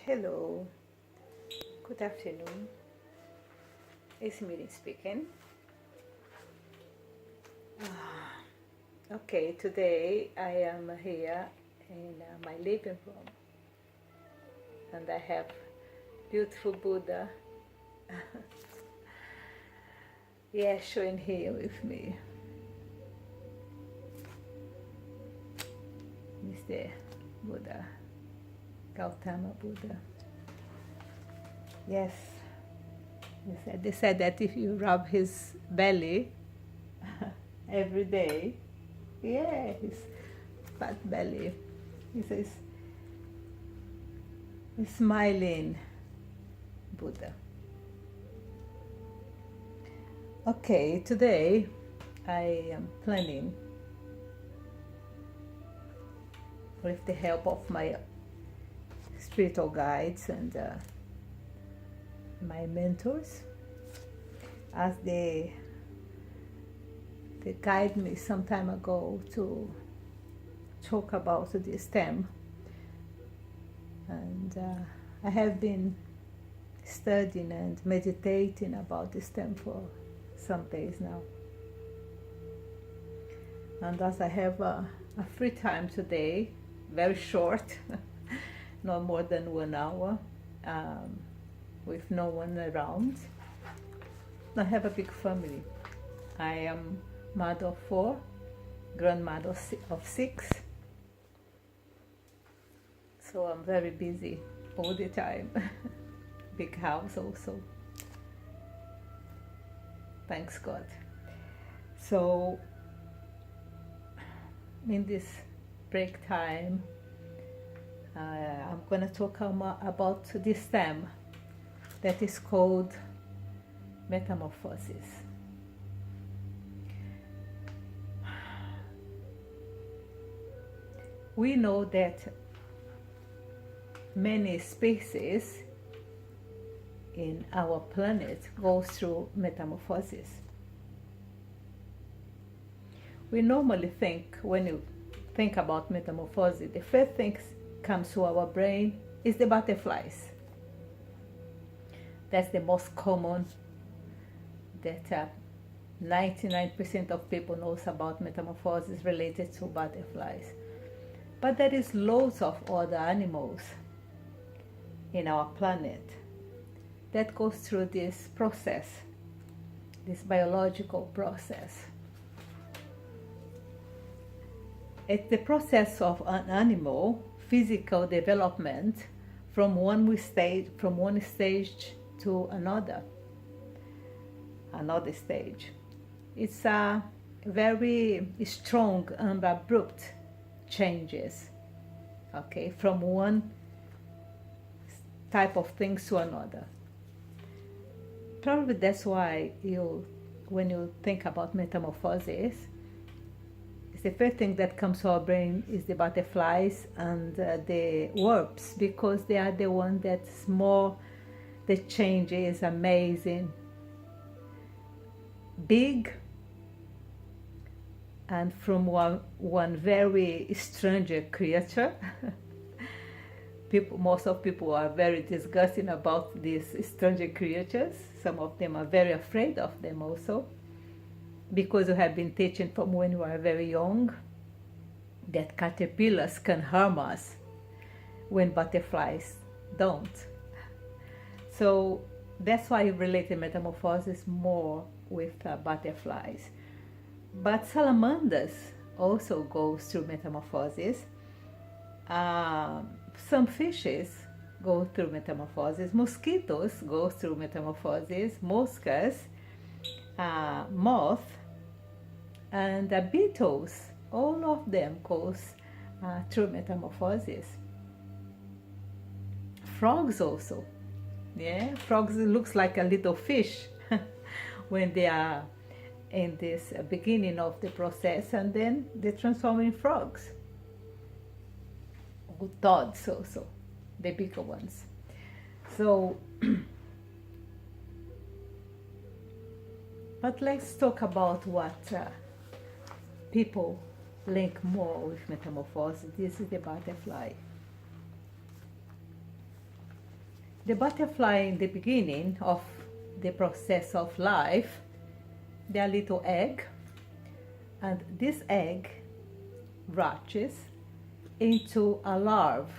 Hello, good afternoon. It's Miri speaking. Okay, today I am here in my living room and I have beautiful Buddha showing here with me. Mr. Buddha, Gautama Buddha. Yes, they said that if you rub his belly every day, his fat belly, he says, a smiling Buddha. Okay, today I am planning, with the help of my spiritual guides and my mentors, as they guided me some time ago to talk about this theme. And I have been studying and meditating about this theme for some days now. And as I have a free time today, very short, not more than 1 hour, with no one around. I have a big family. I am mother of 4, grandmother of 6. So I'm very busy all the time. Big house also. Thanks God. So in this break time, I'm going to talk about this theme that is called Metamorphosis. We know that many species in our planet go through metamorphosis. We normally think, when you think about metamorphosis, the first thing comes to our brain is the butterflies. That's the most common, that 99% of people knows about metamorphosis related to butterflies. But there is loads of other animals in our planet that goes through this process, this biological process. It's the process of an animal physical development from one stage to another stage. It's a very strong and abrupt changes, okay, from one type of things to another. Probably that's why when you think about metamorphosis, the first thing that comes to our brain is the butterflies and the wasps, because they are the one that's more, the change is amazing, big, and from one very strange creature. Most of people are very disgusting about these strange creatures. Some of them are very afraid of them also, because you have been teaching from when you are very young that caterpillars can harm us when butterflies don't. So that's why you related metamorphosis more with butterflies. But salamanders also go through metamorphosis. Some fishes go through metamorphosis. Mosquitoes go through metamorphosis. Moscas, moth, and beetles, all of them goes through metamorphosis. Frogs also. Frogs looks like a little fish when they are in this beginning of the process, and then they transform in frogs. Toads also, the bigger ones. So, but let's talk about what people link more with metamorphosis. This is the butterfly. The butterfly in the beginning of the process of life, they are little egg, and this egg hatches into a larva.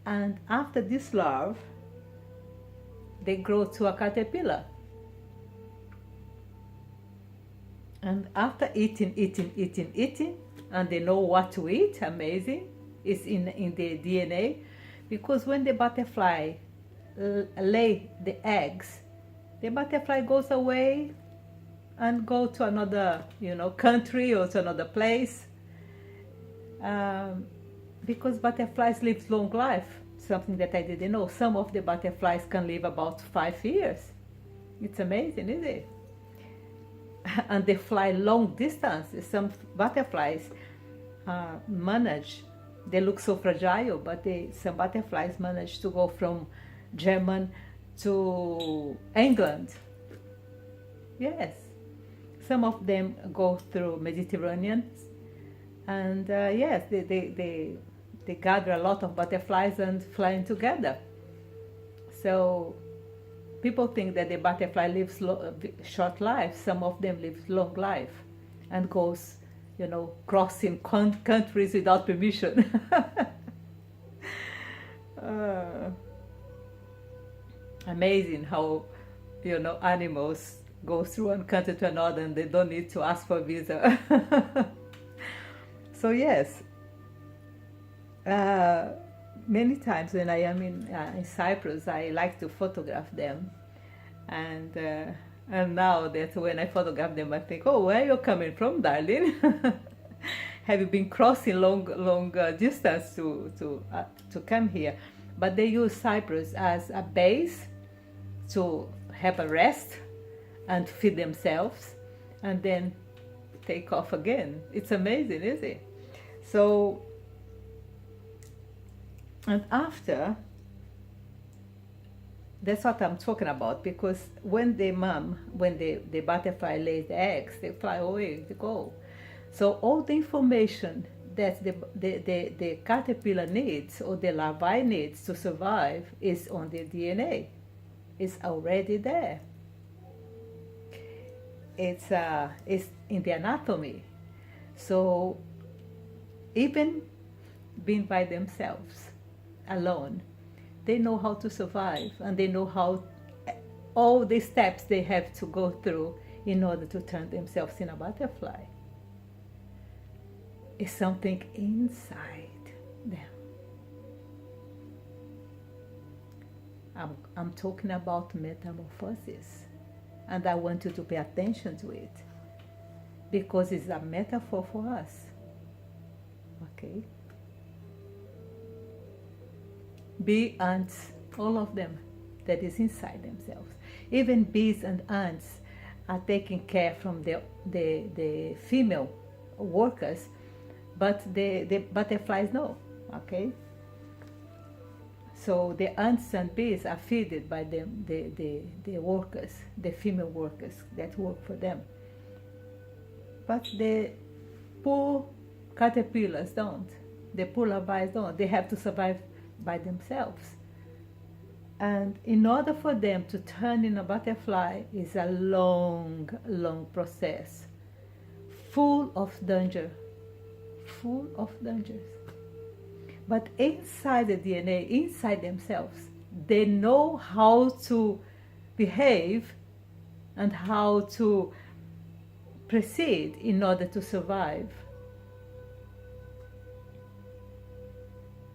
And after this larva, they grow to a caterpillar. And after eating, and they know what to eat, amazing, it's in the DNA, because when the butterfly lay the eggs, the butterfly goes away and go to another, country or to another place, because butterflies live long life, something that I didn't know. Some of the butterflies can live about 5 years. It's amazing, isn't it? And they fly long distance. Some butterflies manage, they look so fragile, but some butterflies manage to go from Germany to England. Yes. Some of them go through Mediterranean, and yes, they gather a lot of butterflies and flying together. So people think that the butterfly lives short life. Some of them live long life and goes, crossing countries without permission. Amazing how, animals go through one country to another and they don't need to ask for a visa. So yes, many times when I am in Cyprus, I like to photograph them, and now that when I photograph them, I think, oh, where are you coming from, darling? Have you been crossing long distance to come here? But they use Cyprus as a base to have a rest and feed themselves, and then take off again. It's amazing, isn't it? So, and after, that's what I'm talking about, because when the butterfly lays the eggs, they fly away, they go. So all the information that the caterpillar needs, or the larvae needs to survive, is on the DNA. It's already there. It's in the anatomy. So even being by themselves, alone, they know how to survive, and they know how all the steps they have to go through in order to turn themselves in a butterfly. It's something inside them. I'm talking about metamorphosis, and I want you to pay attention to it, because it's a metaphor for us. Okay? Bee, ants, all of them, that is inside themselves. Even bees and ants are taking care from the female workers, but the butterflies know. Okay? So the ants and bees are fed by them, the workers, the female workers that work for them. But the poor caterpillars don't. The poor larvae don't. They have to survive by themselves. And in order for them to turn in a butterfly is a long process, full of danger, full of dangers. But inside the DNA, inside themselves, they know how to behave and how to proceed in order to survive.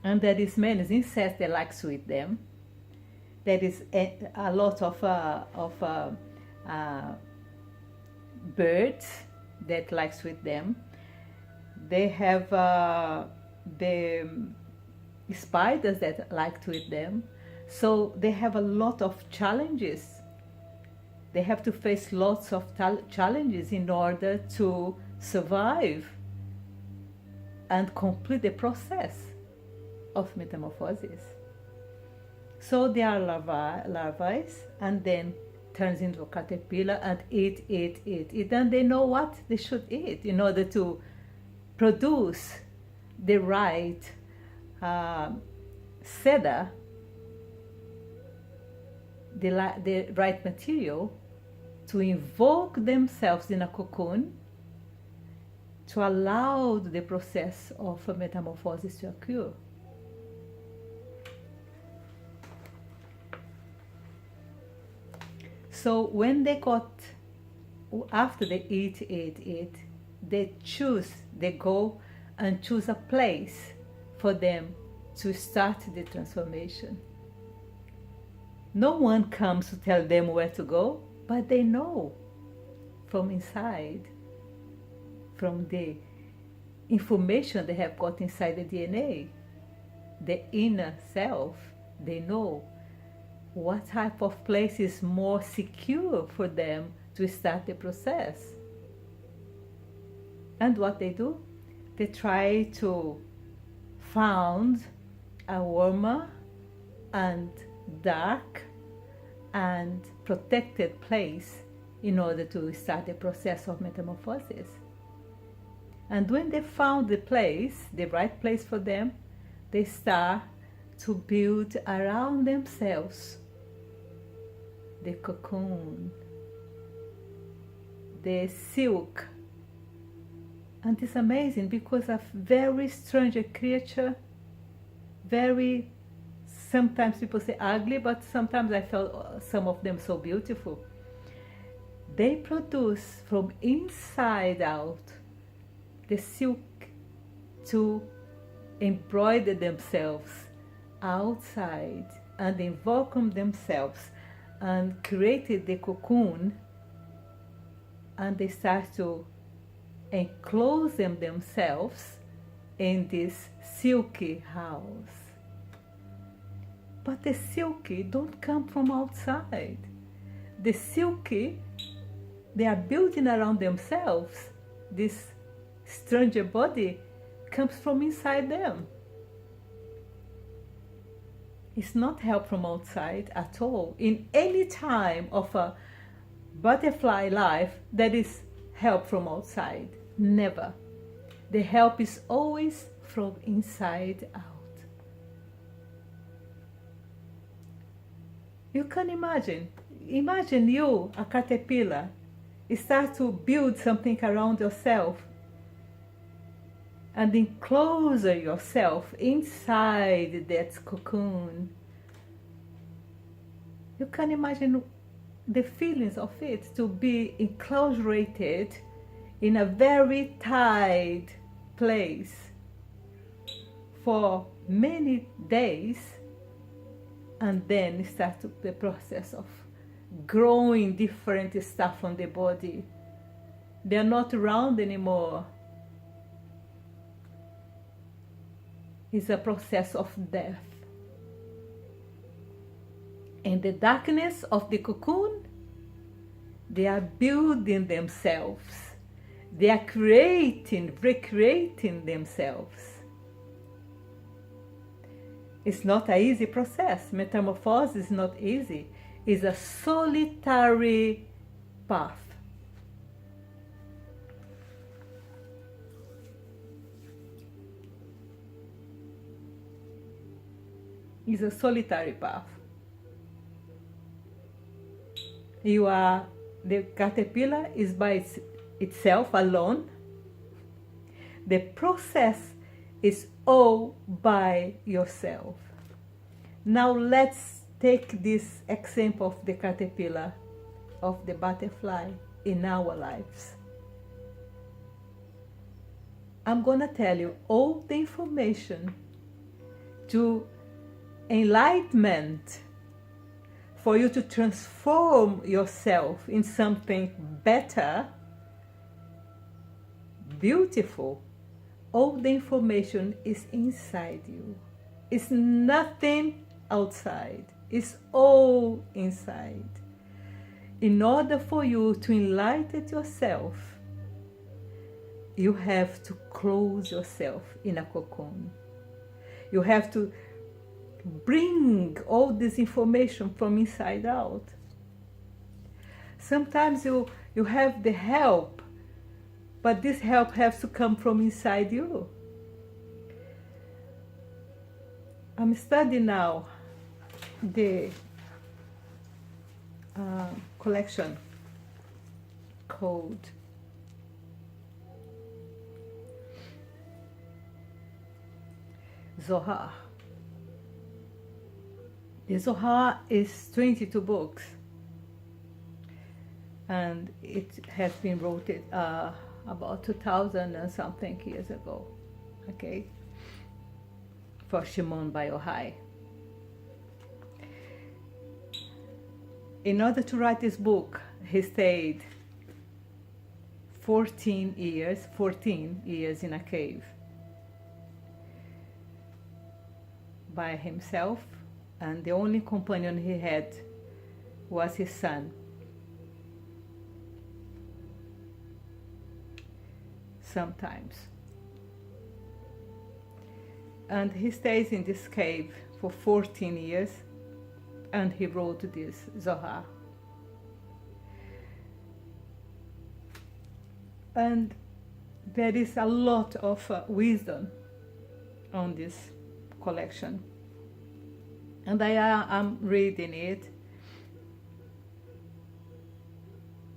And there is many insects that like to eat them. There is a lot of birds that like to eat them. They have the spiders that like to eat them. So they have a lot of challenges. They have to face lots of challenges in order to survive and complete the process of metamorphosis. So they are larvae, and then turns into a caterpillar and eat. And they know what they should eat in order to produce the right cedar the right material to invoke themselves in a cocoon to allow the process of a metamorphosis to occur. So when they got, after they eat, they go and choose a place for them to start the transformation. No one comes to tell them where to go, but they know from inside, from the information they have got inside the DNA, the inner self, they know what type of place is more secure for them to start the process. And what they do? They try to find a warmer and dark and protected place in order to start the process of metamorphosis. And when they found the place, the right place for them, they start to build around themselves the cocoon, the silk. And it's amazing because a very strange creature, very, sometimes people say ugly, but sometimes I felt some of them so beautiful. They produce from inside out the silk to embroider themselves outside and invoke themselves and created the cocoon, and they start to enclose themselves in this silky house. But the silky don't come from outside. The silky, they are building around themselves. This stranger body comes from inside them. It's not help from outside at all. In any time of a butterfly life, there is help from outside. Never. The help is always from inside out. You can imagine you, a caterpillar, start to build something around yourself and enclose yourself inside that cocoon. You can imagine the feelings of it, to be enclosed in a very tight place for many days, and then start the process of growing different stuff on the body. They are not round anymore. It's a process of death. In the darkness of the cocoon, they are building themselves. They are recreating themselves. It's not an easy process. Metamorphosis is not easy. It's a solitary path. It's a solitary path. The caterpillar is by itself alone. The process is all by yourself. Now let's take this example of the caterpillar, of the butterfly in our lives. I'm going to tell you all the information to enlightenment, for you to transform yourself in something better, beautiful. All the information is inside you. It's nothing outside. It's all inside. In order for you to enlighten yourself, you have to close yourself in a cocoon. You have to bring all this information from inside out. Sometimes you have the help, but this help has to come from inside you. I'm studying now the collection called Zohar. The Zohar is 22 books, and it has been wrote about 2000 and something years ago, okay, for Shimon Bar Yochai. In order to write this book, he stayed 14 years in a cave by himself, and the only companion he had was his son. Sometimes. And he stays in this cave for 14 years, and he wrote this Zohar. And there is a lot of wisdom on this collection. And I am reading it.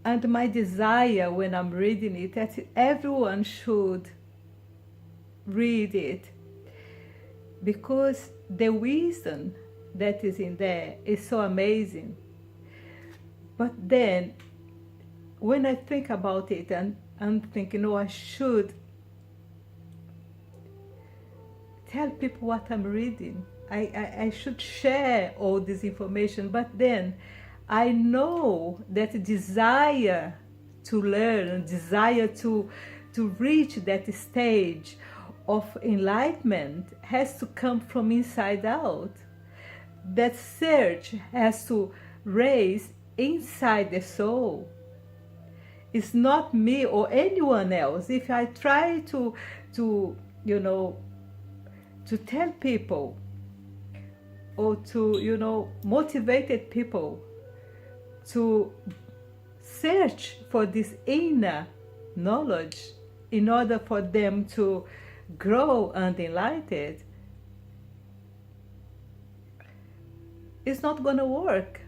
And my desire when I'm reading it, that everyone should read it, because the wisdom that is in there is so amazing. But then, when I think about it, and I'm thinking, oh, I should tell people what I'm reading. I should share all this information, but then I know that desire to learn, desire to reach that stage of enlightenment has to come from inside out. That search has to raise inside the soul. It's not me or anyone else. If I try to tell people or to, motivate people to search for this inner knowledge in order for them to grow and enlightened, it's not going to work,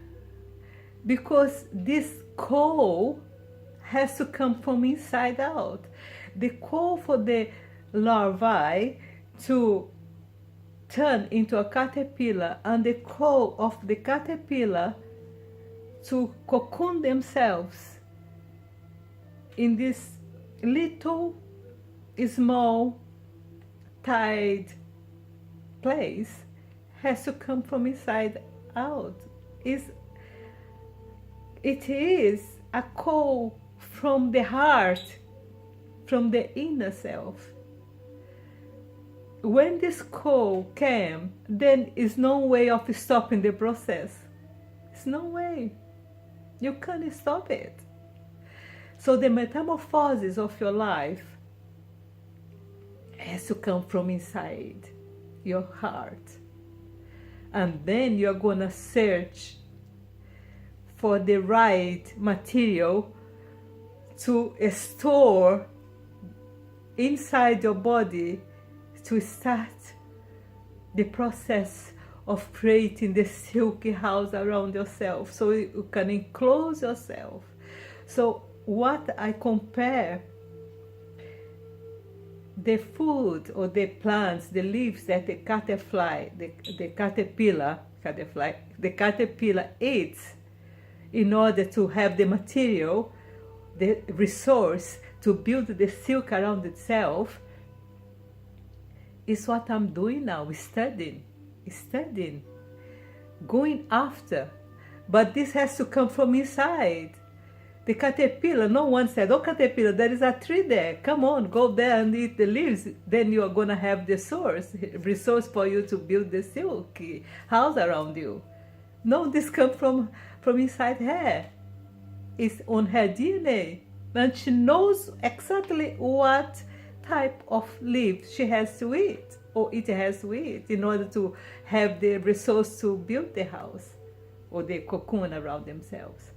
because this call has to come from inside out. The call for the larvae to turn into a caterpillar, and the call of the caterpillar to cocoon themselves in this little, small, tied place, has to come from inside out. It is a call from the heart, from the inner self. When this call came, then is no way of stopping the process. It's no way. You can't stop it. So the metamorphosis of your life has to come from inside your heart. And then you're going to search for the right material to store inside your body to start the process of creating the silky house around yourself, so you can enclose yourself. So what I compare the food or the plants, the leaves that the caterpillar eats in order to have the material, the resource to build the silk around itself, is what I'm doing now, studying, going after. But this has to come from inside. The caterpillar, no one said, oh caterpillar, there is a tree there, come on, go there and eat the leaves, then you are going to have the resource for you to build the silky house around you. No, this comes from inside her. It's on her DNA. And she knows exactly what type of leaf she has to eat, or it has to eat, in order to have the resource to build the house or the cocoon around themselves.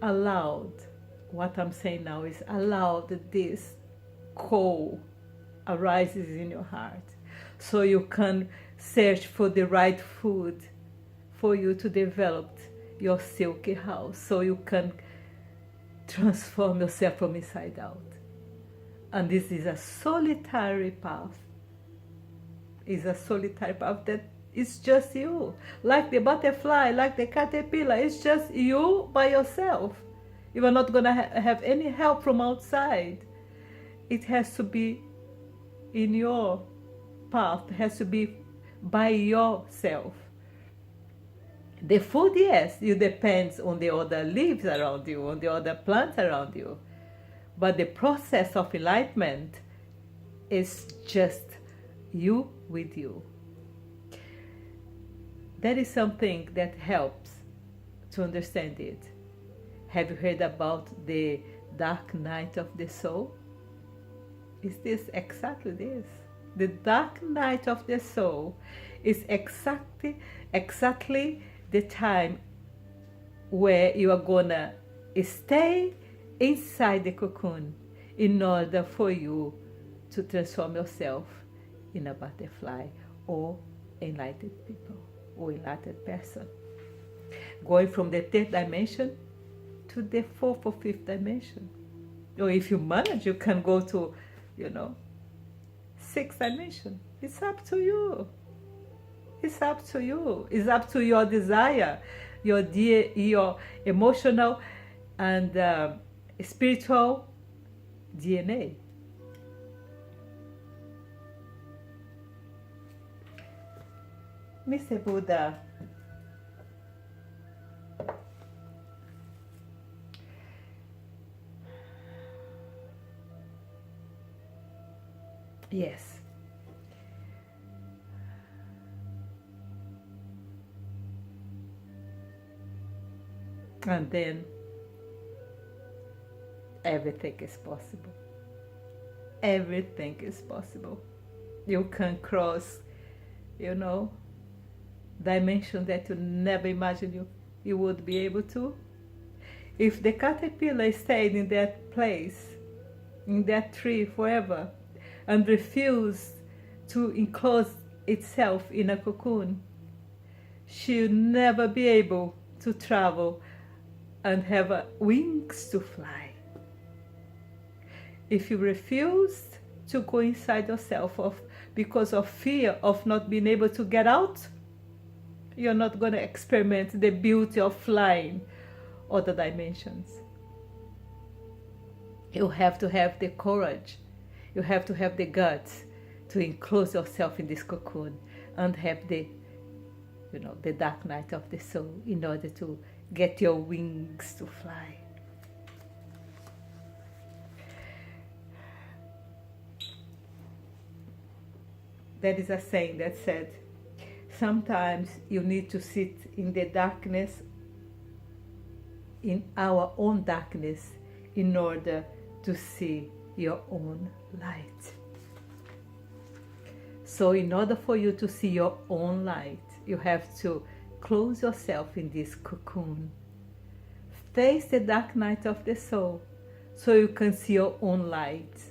Allowed, what I'm saying now is allowed this call arises in your heart, so you can search for the right food for you to develop your silky house, so you can transform yourself from inside out. And this is a solitary path. It's a solitary path that is just you. Like the butterfly, like the caterpillar, it's just you by yourself. You are not going to have any help from outside. It has to be in your path. It has to be by yourself. The food, yes, you depends on the other leaves around you, on the other plants around you. But the process of enlightenment is just you with you. That is something that helps to understand it. Have you heard about the dark night of the soul? Is this exactly this? The dark night of the soul is exactly the time where you are gonna stay inside the cocoon in order for you to transform yourself in a butterfly or enlightened people or enlightened person. Going from the third dimension to the fourth or fifth dimension. Or if you manage, you can go to, sixth dimension. It's up to you. It's up to you. It's up to your desire, your emotional and spiritual DNA. Mr. Buddha, yes. And then everything is possible. Everything is possible. You can cross, dimensions that you never imagined you would be able to. If the caterpillar stayed in that place, in that tree forever, and refused to enclose itself in a cocoon, she'll never be able to travel and have wings to fly. If you refuse to go inside yourself because of fear of not being able to get out, you're not going to experiment the beauty of flying other dimensions. You have to have the courage, you have to have the guts to enclose yourself in this cocoon and have the dark night of the soul in order to get your wings to fly. There is a saying that said, sometimes you need to sit in the darkness, in our own darkness, in order to see your own light. So in order for you to see your own light, you have to close yourself in this cocoon. Face the dark night of the soul so you can see your own light.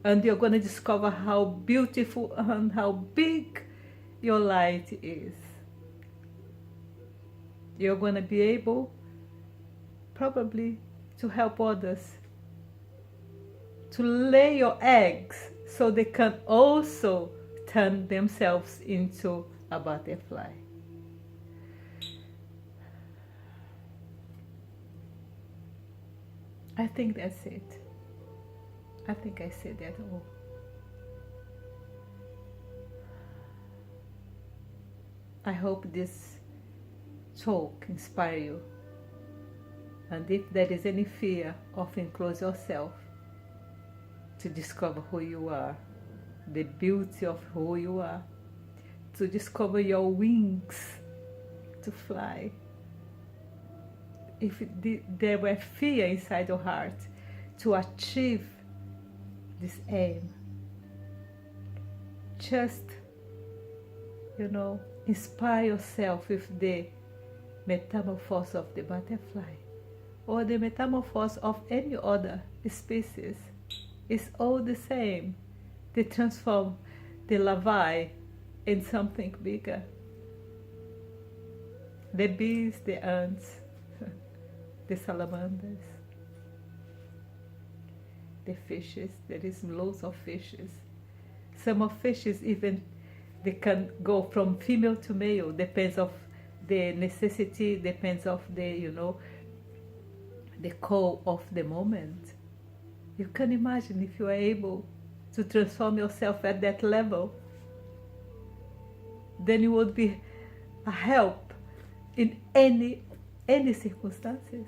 And you're going to discover how beautiful and how big your light is. You're going to be able probably to help others to lay your eggs so they can also turn themselves into a butterfly. I think that's it. I think I said that all. I hope this talk inspire you. And if there is any fear, often close yourself to discover who you are, the beauty of who you are, to discover your wings to fly. If there were fear inside your heart to achieve this aim, just, inspire yourself with the metamorphose of the butterfly or the metamorphose of any other species. It's all the same. they transform the larvae in something bigger. The bees, the ants, the salamanders, the fishes. There is loads of fishes. Some of fishes even, they can go from female to male, depends of the necessity, depends of the, the call of the moment. You can imagine if you are able to transform yourself at that level, then you would be a help in any circumstances.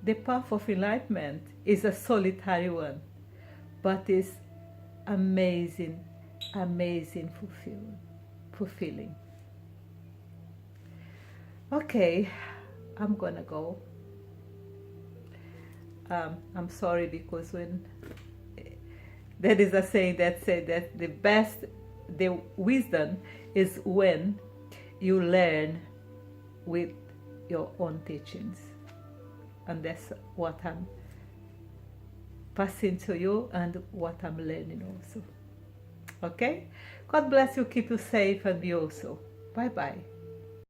The path of enlightenment is a solitary one, but is amazing, fulfilling. Okay, I'm gonna go. I'm sorry, because when there is a saying that said that the wisdom is when you learn with your own teachings, and that's what I'm passing to you and what I'm learning also. Okay? God bless you, keep you safe, and be also. Bye bye.